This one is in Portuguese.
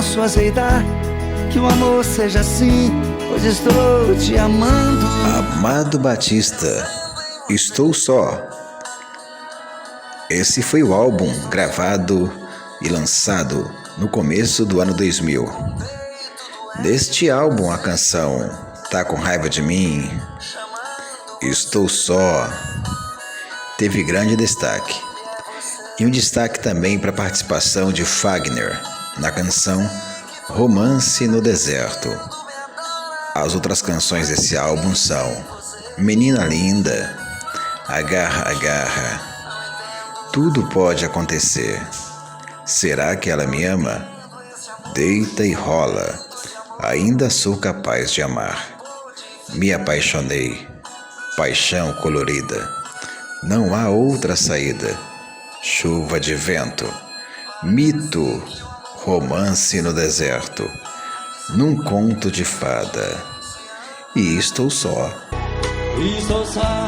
posso aceitar que o amor seja assim, pois estou te amando. Amado Batista, Estou Só. Esse foi o álbum gravado e lançado no começo do ano 2000. Neste álbum, a canção Tá Com Raiva de Mim, Estou Só, teve grande destaque. E um destaque também para a participação de Fagner na canção Romance no Deserto. As outras canções desse álbum são Menina Linda, Agarra, Agarra, Tudo Pode Acontecer, Será que Ela Me Ama? Deita e Rola, Ainda Sou Capaz de Amar, Me Apaixonei, Paixão Colorida, Não Há Outra Saída, Chuva de Vento, Mito, Romance no Deserto, Num Conto de Fada e Estou Só. Estou só